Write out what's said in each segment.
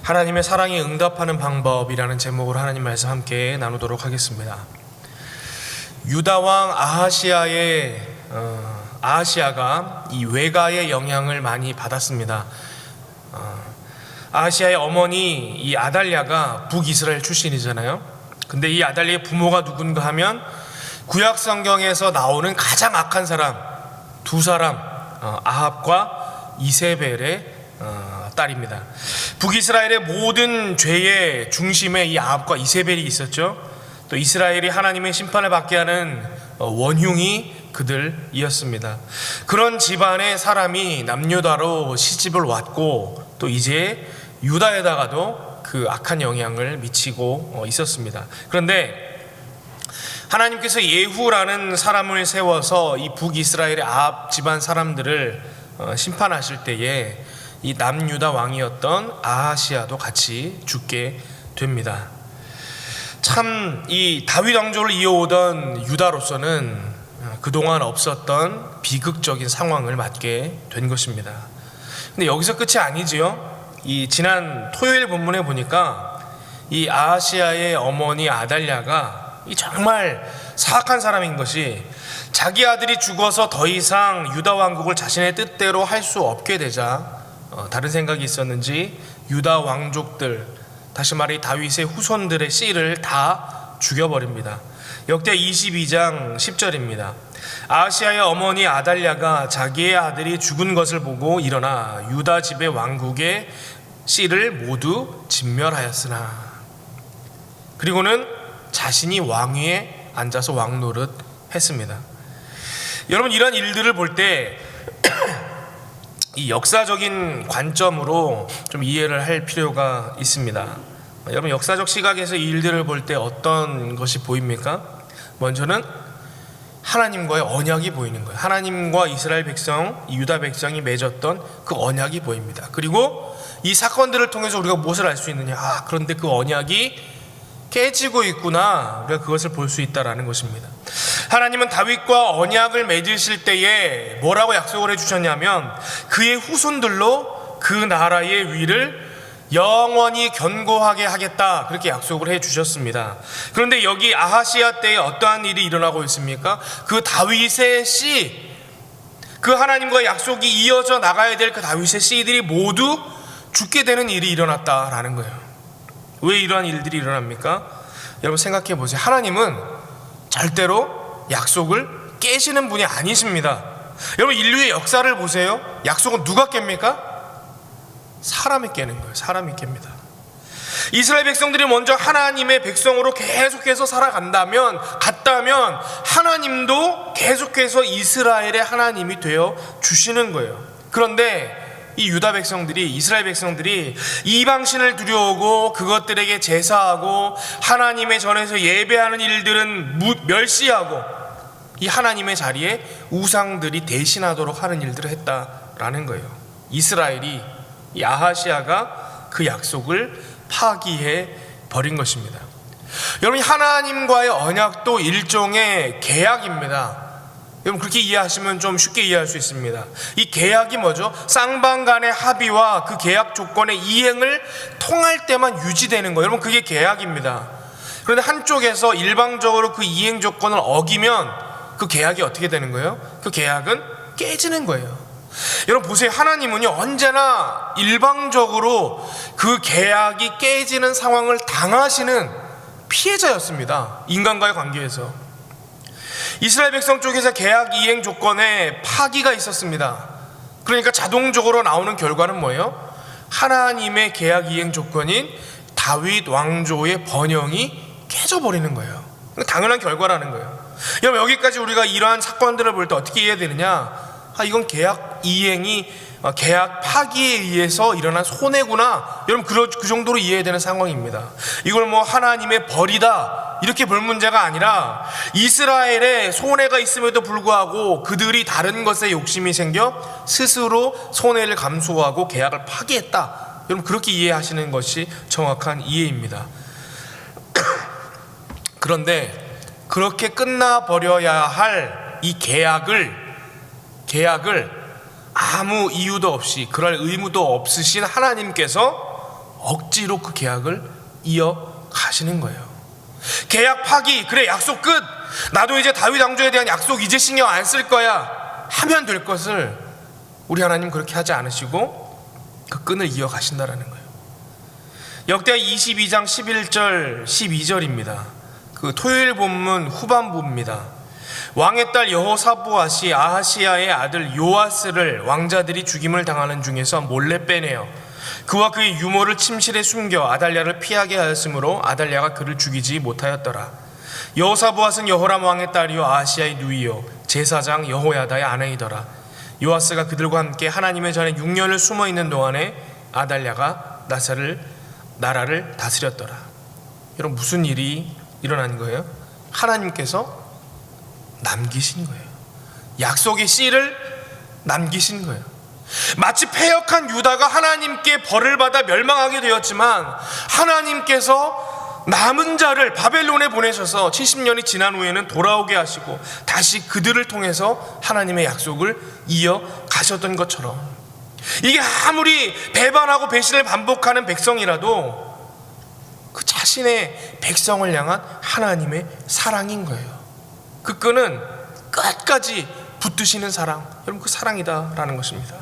하나님의 사랑에 응답하는 방법이라는 제목으로 하나님 말씀 함께 나누도록 하겠습니다. 유다 왕 아하시아가 이 외가의 영향을 많이 받았습니다. 아하시아의 어머니 이 아달랴가 북이스라엘 출신이잖아요. 근데 이 아달랴의 부모가 누군가 하면 구약 성경에서 나오는 가장 악한 사람 두 사람, 아합과 이세벨의 딸입니다. 북이스라엘의 모든 죄의 중심에 이 아합과 이세벨이 있었죠. 또 이스라엘이 하나님의 심판을 받게 하는 원흉이 그들이었습니다. 그런 집안의 사람이 남유다로 시집을 왔고 또 이제 유다에다가도 그 악한 영향을 미치고 있었습니다. 그런데 하나님께서 예후라는 사람을 세워서 이 북이스라엘의 아합 집안 사람들을 심판하실 때에 이 남유다 왕이었던 아하시아도 같이 죽게 됩니다. 참 이 다윗 왕조를 이어오던 유다로서는 그동안 없었던 비극적인 상황을 맞게 된 것입니다. 근데 여기서 끝이 아니지요. 이 지난 토요일 본문에 보니까 이 아하시아의 어머니 아달랴가 이 정말 사악한 사람인 것이 자기 아들이 죽어서 더 이상 유다 왕국을 자신의 뜻대로 할 수 없게 되자 다른 생각이 있었는지 유다 왕족들, 다시 말해 다윗의 후손들의 씨를 다 죽여버립니다. 역대 22장 10절입니다. 아하시아의 어머니 아달랴가 자기의 아들이 죽은 것을 보고 일어나 유다 집의 왕국의 씨를 모두 진멸하였으나, 그리고는 자신이 왕위에 앉아서 왕노릇 했습니다. 여러분, 이런 일들을 볼 때 이 역사적인 관점으로 좀 이해를 할 필요가 있습니다. 여러분, 역사적 시각에서 이 일들을 볼 때 어떤 것이 보입니까? 먼저는 하나님과의 언약이 보이는 거예요. 하나님과 이스라엘 백성, 유다 백성이 맺었던 그 언약이 보입니다. 그리고 이 사건들을 통해서 우리가 무엇을 알 수 있느냐? 그런데 그 언약이 깨지고 있구나. 우리가 그것을 볼 수 있다라는 것입니다. 하나님은 다윗과 언약을 맺으실 때에 뭐라고 약속을 해주셨냐면 그의 후손들로 그 나라의 위를 영원히 견고하게 하겠다, 그렇게 약속을 해주셨습니다. 그런데 여기 아하시아 때에 어떠한 일이 일어나고 있습니까? 그 다윗의 씨, 그 하나님과 약속이 이어져 나가야 될 그 다윗의 씨들이 모두 죽게 되는 일이 일어났다라는 거예요. 왜 이러한 일들이 일어납니까? 여러분, 생각해 보세요. 하나님은 절대로 약속을 깨시는 분이 아니십니다. 여러분, 인류의 역사를 보세요. 약속은 누가 깹니까? 사람이 깨는 거예요. 사람이 깹니다. 이스라엘 백성들이 먼저 하나님의 백성으로 계속해서 살아간다면, 갔다면 하나님도 계속해서 이스라엘의 하나님이 되어 주시는 거예요. 그런데 이 유다 백성들이, 이스라엘 백성들이 이방신을 들여오고 그것들에게 제사하고 하나님의 전에서 예배하는 일들은 멸시하고 이 하나님의 자리에 우상들이 대신하도록 하는 일들을 했다라는 거예요. 이스라엘이, 이 아하시아가 그 약속을 파기해 버린 것입니다. 여러분, 하나님과의 언약도 일종의 계약입니다. 여러분, 그렇게 이해하시면 좀 쉽게 이해할 수 있습니다. 이 계약이 뭐죠? 쌍방 간의 합의와 그 계약 조건의 이행을 통할 때만 유지되는 거예요. 여러분, 그게 계약입니다. 그런데 한쪽에서 일방적으로 그 이행 조건을 어기면 그 계약이 어떻게 되는 거예요? 그 계약은 깨지는 거예요. 여러분 보세요. 하나님은요, 언제나 일방적으로 그 계약이 깨지는 상황을 당하시는 피해자였습니다. 인간과의 관계에서. 이스라엘 백성 쪽에서 계약 이행 조건에 파기가 있었습니다. 그러니까 자동적으로 나오는 결과는 뭐예요? 하나님의 계약 이행 조건인 다윗 왕조의 번영이 깨져버리는 거예요. 당연한 결과라는 거예요. 여러분, 여기까지 우리가 이러한 사건들을 볼 때 어떻게 이해해야 되느냐? 이건 계약 이행이 계약 파기에 의해서 일어난 손해구나. 여러분, 그 정도로 이해해야 되는 상황입니다. 이걸 뭐 하나님의 벌이다 이렇게 볼 문제가 아니라 이스라엘에 손해가 있음에도 불구하고 그들이 다른 것에 욕심이 생겨 스스로 손해를 감수하고 계약을 파기했다. 여러분, 그렇게 이해하시는 것이 정확한 이해입니다. 그런데 그렇게 끝나버려야 할 이 계약을 아무 이유도 없이, 그럴 의무도 없으신 하나님께서 억지로 그 계약을 이어가시는 거예요. 계약 파기, 그래 약속 끝, 나도 이제 다윗 왕조에 대한 약속 이제 신경 안 쓸 거야 하면 될 것을 우리 하나님 그렇게 하지 않으시고 그 끈을 이어가신다라는 거예요. 역대하 22장 11절 12절입니다. 그 토요일 본문 후반부입니다. 왕의 딸 여호사부앗이 아하시야의 아들 요아스를 왕자들이 죽임을 당하는 중에서 몰래 빼내어 그와 그의 유모를 침실에 숨겨 아달랴를 피하게 하였으므로 아달랴가 그를 죽이지 못하였더라. 여호사부앗은 여호람 왕의 딸이요 아하시야의 누이요 제사장 여호야다의 아내이더라. 요아스가 그들과 함께 하나님의 전에 6년을 숨어 있는 동안에 아달랴가 나라를 다스렸더라. 여러분, 무슨 일이 일어난 거예요? 하나님께서 남기신 거예요. 약속의 씨를 남기신 거예요. 마치 패역한 유다가 하나님께 벌을 받아 멸망하게 되었지만 하나님께서 남은 자를 바벨론에 보내셔서 70년이 지난 후에는 돌아오게 하시고 다시 그들을 통해서 하나님의 약속을 이어가셨던 것처럼, 이게 아무리 배반하고 배신을 반복하는 백성이라도 그 자신의 백성을 향한 하나님의 사랑인 거예요. 그 끈은 끝까지 붙드시는 사랑, 여러분 그 사랑이다라는 것입니다.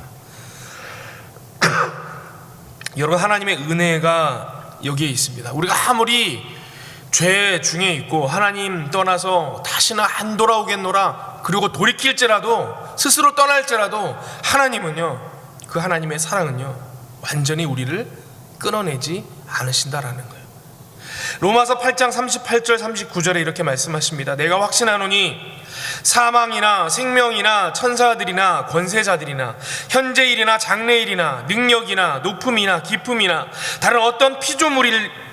여러분, 하나님의 은혜가 여기에 있습니다. 우리가 아무리 죄 중에 있고 하나님 떠나서 다시는 안 돌아오겠노라 그리고 돌이킬지라도, 스스로 떠날지라도 하나님은요, 그 하나님의 사랑은요 완전히 우리를 끊어내지 않으신다라는 거예요. 로마서 8장 38절 39절에 이렇게 말씀하십니다. 내가 확신하노니 사망이나 생명이나 천사들이나 권세자들이나 현재일이나 장래일이나 능력이나 높음이나 깊음이나 다른 어떤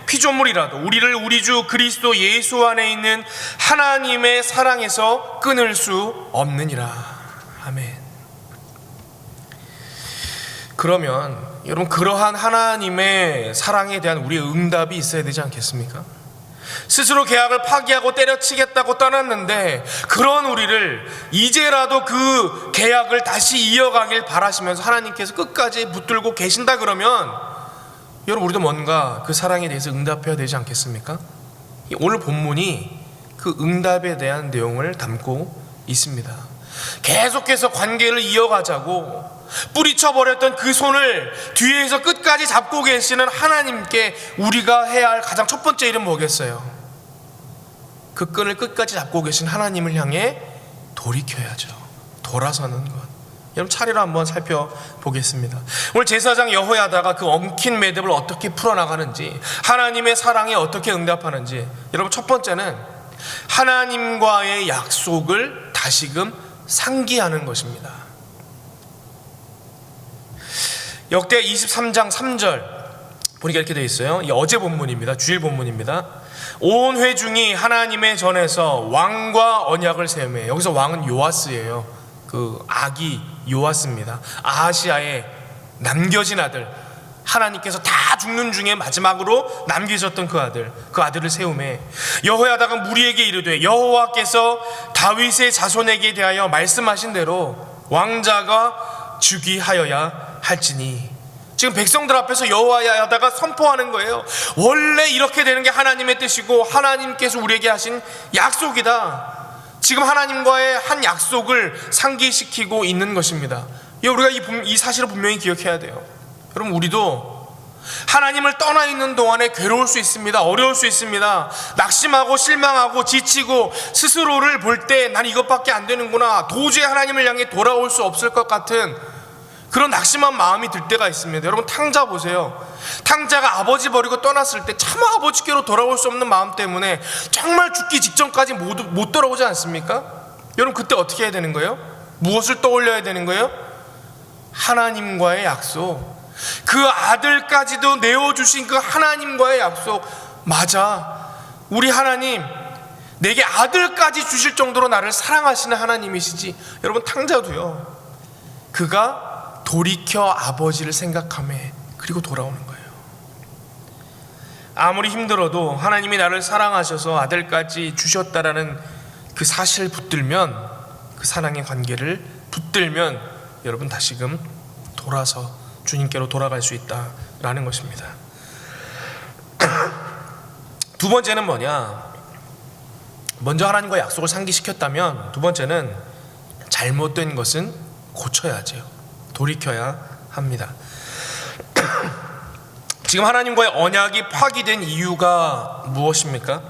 피조물이라도 우리를 우리 주 그리스도 예수 안에 있는 하나님의 사랑에서 끊을 수 없느니라. 아멘. 그러면 여러분, 그러한 하나님의 사랑에 대한 우리의 응답이 있어야 되지 않겠습니까? 스스로 계약을 파기하고 때려치겠다고 떠났는데 그런 우리를 이제라도 그 계약을 다시 이어가길 바라시면서 하나님께서 끝까지 붙들고 계신다 그러면 여러분, 우리도 뭔가 그 사랑에 대해서 응답해야 되지 않겠습니까? 오늘 본문이 그 응답에 대한 내용을 담고 있습니다. 계속해서 관계를 이어가자고 뿌리쳐버렸던 그 손을 뒤에서 끝까지 잡고 계시는 하나님께 우리가 해야 할 가장 첫 번째 일은 뭐겠어요? 그 끈을 끝까지 잡고 계신 하나님을 향해 돌이켜야죠. 돌아서는 것. 여러분, 차례로 한번 살펴보겠습니다. 오늘 제사장 여호야다가 그 엉킨 매듭을 어떻게 풀어나가는지, 하나님의 사랑에 어떻게 응답하는지, 여러분, 첫 번째는 하나님과의 약속을 다시금 상기하는 것입니다. 역대 23장 3절 보니까 이렇게 되어 있어요. 이 어제 본문입니다. 주일 본문입니다. 온 회중이 하나님의 전에서 왕과 언약을 세우매. 여기서 왕은 요아스예요. 그 아기 요아스입니다. 아하시야의 남겨진 아들, 하나님께서 다 죽는 중에 마지막으로 남기셨던 그 아들을 세우매. 여호야다가 무리에게 이르되 여호와께서 다윗의 자손에게 대하여 말씀하신 대로 왕자가 즉위하여야 할지니. 지금 백성들 앞에서 여호야다가 선포하는 거예요. 원래 이렇게 되는 게 하나님의 뜻이고 하나님께서 우리에게 하신 약속이다. 지금 하나님과의 한 약속을 상기시키고 있는 것입니다. 우리가 이 사실을 분명히 기억해야 돼요. 여러분, 우리도 하나님을 떠나 있는 동안에 괴로울 수 있습니다. 어려울 수 있습니다. 낙심하고 실망하고 지치고 스스로를 볼 때 난 이것밖에 안 되는구나, 도저히 하나님을 향해 돌아올 수 없을 것 같은 그런 낙심한 마음이 들 때가 있습니다. 여러분, 탕자 보세요. 탕자가 아버지 버리고 떠났을 때 차마 아버지께로 돌아올 수 없는 마음 때문에 정말 죽기 직전까지 못 돌아오지 않습니까? 여러분, 그때 어떻게 해야 되는 거예요? 무엇을 떠올려야 되는 거예요? 하나님과의 약속, 그 아들까지도 내어주신 그 하나님과의 약속. 맞아, 우리 하나님 내게 아들까지 주실 정도로 나를 사랑하시는 하나님이시지. 여러분, 탕자도요, 그가 돌이켜 아버지를 생각하며 그리고 돌아오는 거예요. 아무리 힘들어도 하나님이 나를 사랑하셔서 아들까지 주셨다라는 그 사실을 붙들면, 그 사랑의 관계를 붙들면 여러분 다시금 돌아서 주님께로 돌아갈 수 있다라는 것입니다. 두 번째는 뭐냐? 먼저 하나님과 약속을 상기시켰다면 두 번째는 잘못된 것은 고쳐야죠. 돌이켜야 합니다. 지금 하나님과의 언약이 파기된 이유가 무엇입니까?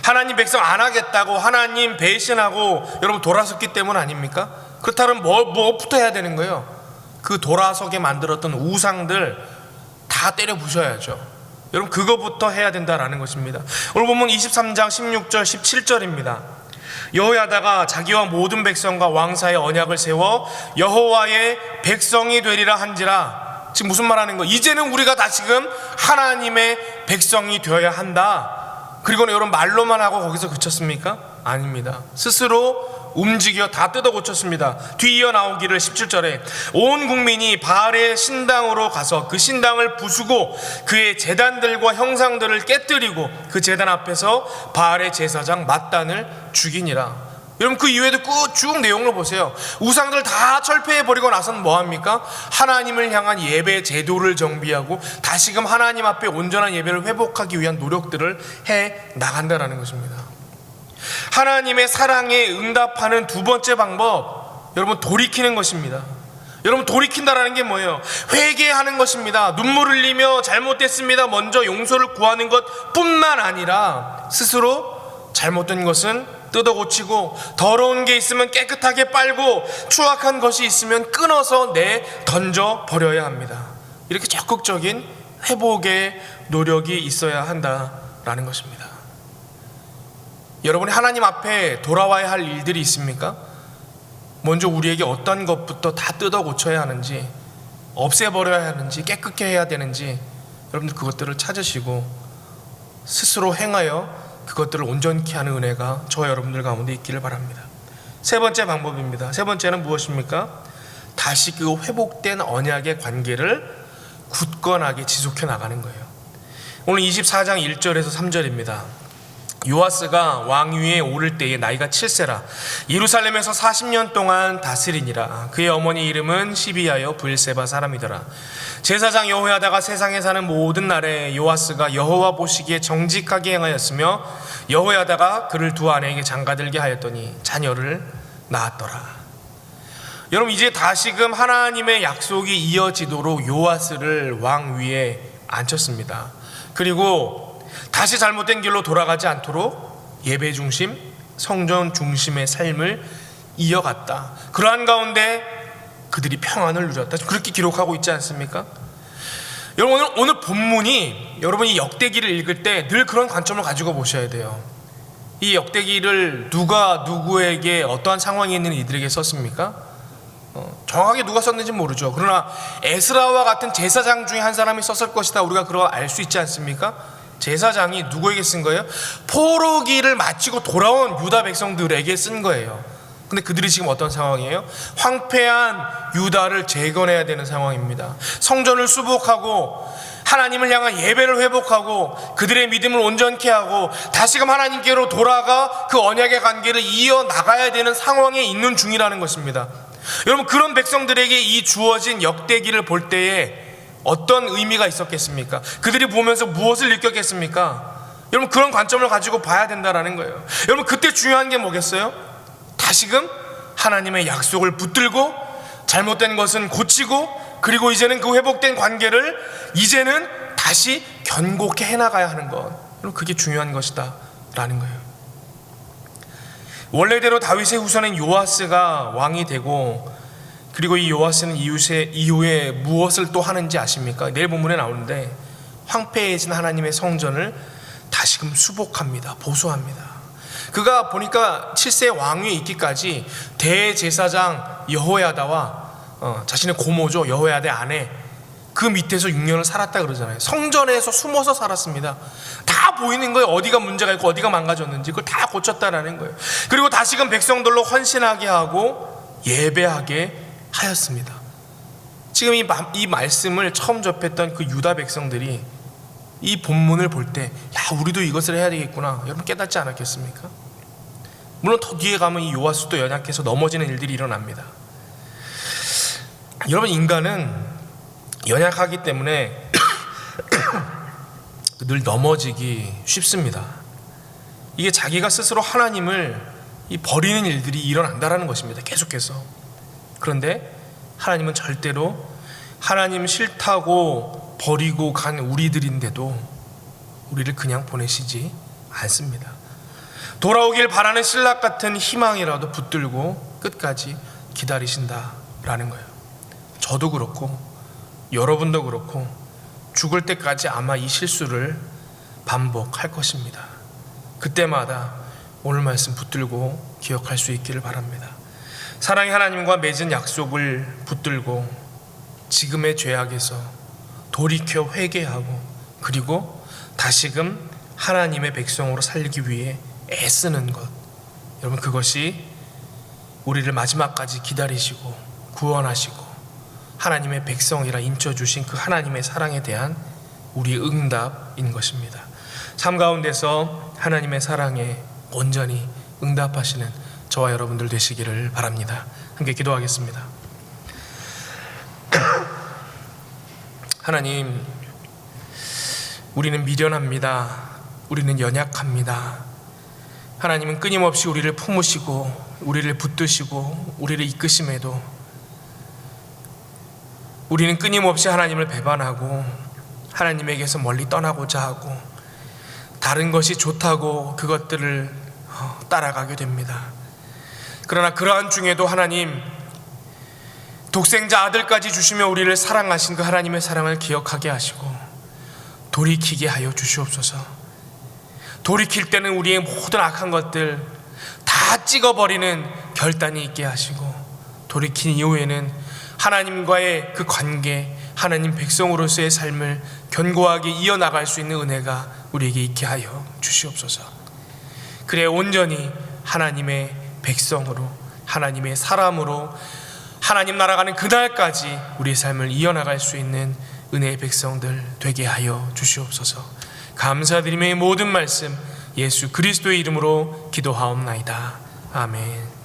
하나님 백성 안 하겠다고 하나님 배신하고 여러분 돌아섰기 때문 아닙니까? 그렇다면 무엇부터 해야 되는 거예요? 그 돌아서게 만들었던 우상들 다 때려 부셔야죠. 여러분 그거부터 해야 된다라는 것입니다. 오늘 보면 23장 16절 17절입니다. 여호야다가 자기와 모든 백성과 왕사의 언약을 세워 여호와의 백성이 되리라 한지라. 지금 무슨 말하는 거예요? 이제는 우리가 다시금 하나님의 백성이 되어야 한다. 그리고는 여러분 말로만 하고 거기서 그쳤습니까? 아닙니다. 스스로 움직여 다 뜯어 고쳤습니다. 뒤이어 나오기를 17절에 온 국민이 바알의 신당으로 가서 그 신당을 부수고 그의 제단들과 형상들을 깨뜨리고 그 제단 앞에서 바알의 제사장 맏단을 죽이니라. 여러분 그 이후에도 쭉 내용을 보세요. 우상들 다 철폐해버리고 나서는 뭐합니까? 하나님을 향한 예배 제도를 정비하고 다시금 하나님 앞에 온전한 예배를 회복하기 위한 노력들을 해 나간다라는 것입니다. 하나님의 사랑에 응답하는 두 번째 방법, 여러분 돌이키는 것입니다. 여러분 돌이킨다라는 게 뭐예요? 회개하는 것입니다. 눈물 흘리며 잘못됐습니다 먼저 용서를 구하는 것 뿐만 아니라 스스로 잘못된 것은 뜯어 고치고 더러운 게 있으면 깨끗하게 빨고 추악한 것이 있으면 끊어서 던져 버려야 합니다. 이렇게 적극적인 회복의 노력이 있어야 한다라는 것입니다. 여러분이 하나님 앞에 돌아와야 할 일들이 있습니까? 먼저 우리에게 어떤 것부터 다 뜯어 고쳐야 하는지, 없애버려야 하는지, 깨끗게 해야 되는지 여러분들 그것들을 찾으시고 스스로 행하여 그것들을 온전케 하는 은혜가 저와 여러분들 가운데 있기를 바랍니다. 세 번째 방법입니다. 세 번째는 무엇입니까? 다시 그 회복된 언약의 관계를 굳건하게 지속해 나가는 거예요. 오늘 24장 1절에서 3절입니다. 요아스가 왕위에 오를 때에 나이가 7세라 예루살렘에서 40년 동안 다스리니라. 그의 어머니 이름은 시비야여 브엘세바 사람이더라. 제사장 여호야다가 세상에 사는 모든 날에 요아스가 여호와 보시기에 정직하게 행하였으며 여호야다가 그를 두 아내에게 장가들게 하였더니 자녀를 낳았더라. 여러분 이제 다시금 하나님의 약속이 이어지도록 요아스를 왕위에 앉혔습니다. 그리고 다시 잘못된 길로 돌아가지 않도록 예배 중심, 성전 중심의 삶을 이어갔다. 그러한 가운데 그들이 평안을 누렸다. 그렇게 기록하고 있지 않습니까? 여러분 오늘 본문이 여러분이 역대기를 읽을 때 늘 그런 관점을 가지고 보셔야 돼요. 이 역대기를 누가 누구에게 어떠한 상황이 있는 이들에게 썼습니까? 정확하게 누가 썼는지 모르죠. 그러나 에스라와 같은 제사장 중에 한 사람이 썼을 것이다. 우리가 그거 알 수 있지 않습니까? 제사장이 누구에게 쓴 거예요? 포로기를 마치고 돌아온 유다 백성들에게 쓴 거예요. 근데 그들이 지금 어떤 상황이에요? 황폐한 유다를 재건해야 되는 상황입니다. 성전을 수복하고 하나님을 향한 예배를 회복하고 그들의 믿음을 온전케 하고 다시금 하나님께로 돌아가 그 언약의 관계를 이어나가야 되는 상황에 있는 중이라는 것입니다. 여러분 그런 백성들에게 이 주어진 역대기를 볼 때에 어떤 의미가 있었겠습니까? 그들이 보면서 무엇을 느꼈겠습니까? 여러분 그런 관점을 가지고 봐야 된다는 거예요. 여러분 그때 중요한 게 뭐겠어요? 다시금 하나님의 약속을 붙들고 잘못된 것은 고치고 그리고 이제는 그 회복된 관계를 이제는 다시 견고케 해나가야 하는 것. 여러분 그게 중요한 것이다 라는 거예요. 원래대로 다윗의 후손인 요아스가 왕이 되고 그리고 이 요아스는 이후에 무엇을 또 하는지 아십니까? 내일 본문에 나오는데 황폐해진 하나님의 성전을 다시금 수복합니다. 보수합니다. 그가 보니까 7세 왕위에 있기까지 대제사장 여호야다와 자신의 고모죠 여호야다의 아내 그 밑에서 6년을 살았다 그러잖아요. 성전에서 숨어서 살았습니다. 다 보이는 거예요. 어디가 문제가 있고 어디가 망가졌는지 그걸 다 고쳤다라는 거예요. 그리고 다시금 백성들로 헌신하게 하고 예배하게 하였습니다. 지금 이 말씀을 처음 접했던 그 유다 백성들이 이 본문을 볼 때 우리도 이것을 해야 되겠구나 여러분 깨닫지 않았겠습니까? 물론 더 뒤에 가면 이 요아스도 연약해서 넘어지는 일들이 일어납니다. 여러분 인간은 연약하기 때문에 늘 넘어지기 쉽습니다. 이게 자기가 스스로 하나님을 버리는 일들이 일어난다라는 것입니다. 계속해서. 그런데 하나님은 절대로 하나님 싫다고 버리고 간 우리들인데도 우리를 그냥 보내시지 않습니다. 돌아오길 바라는 신락 같은 희망이라도 붙들고 끝까지 기다리신다라는 거예요. 저도 그렇고 여러분도 그렇고 죽을 때까지 아마 이 실수를 반복할 것입니다. 그때마다 오늘 말씀 붙들고 기억할 수 있기를 바랍니다. 사랑의 하나님과 맺은 약속을 붙들고 지금의 죄악에서 돌이켜 회개하고 그리고 다시금 하나님의 백성으로 살기 위해 애쓰는 것, 여러분 그것이 우리를 마지막까지 기다리시고 구원하시고 하나님의 백성이라 인쳐주신 그 하나님의 사랑에 대한 우리의 응답인 것입니다. 삶 가운데서 하나님의 사랑에 온전히 응답하시는 저와 여러분들 되시기를 바랍니다. 함께 기도하겠습니다. 하나님, 우리는 미련합니다. 우리는 연약합니다. 하나님은 끊임없이 우리를 품으시고 우리를 붙드시고 우리를 이끄심에도 우리는 끊임없이 하나님을 배반하고 하나님에게서 멀리 떠나고자 하고 다른 것이 좋다고 그것들을 따라가게 됩니다. 그러나 그러한 중에도 하나님, 독생자 아들까지 주시며 우리를 사랑하신 그 하나님의 사랑을 기억하게 하시고 돌이키게 하여 주시옵소서. 돌이킬 때는 우리의 모든 악한 것들 다 찍어버리는 결단이 있게 하시고 돌이킨 이후에는 하나님과의 그 관계, 하나님 백성으로서의 삶을 견고하게 이어나갈 수 있는 은혜가 우리에게 있게 하여 주시옵소서. 그래 온전히 하나님의 백성으로 하나님의 사람으로 하나님 나라가는 그날까지 우리의 삶을 이어나갈 수 있는 은혜의 백성들 되게 하여 주시옵소서. 감사드리며 모든 말씀 예수 그리스도의 이름으로 기도하옵나이다. 아멘.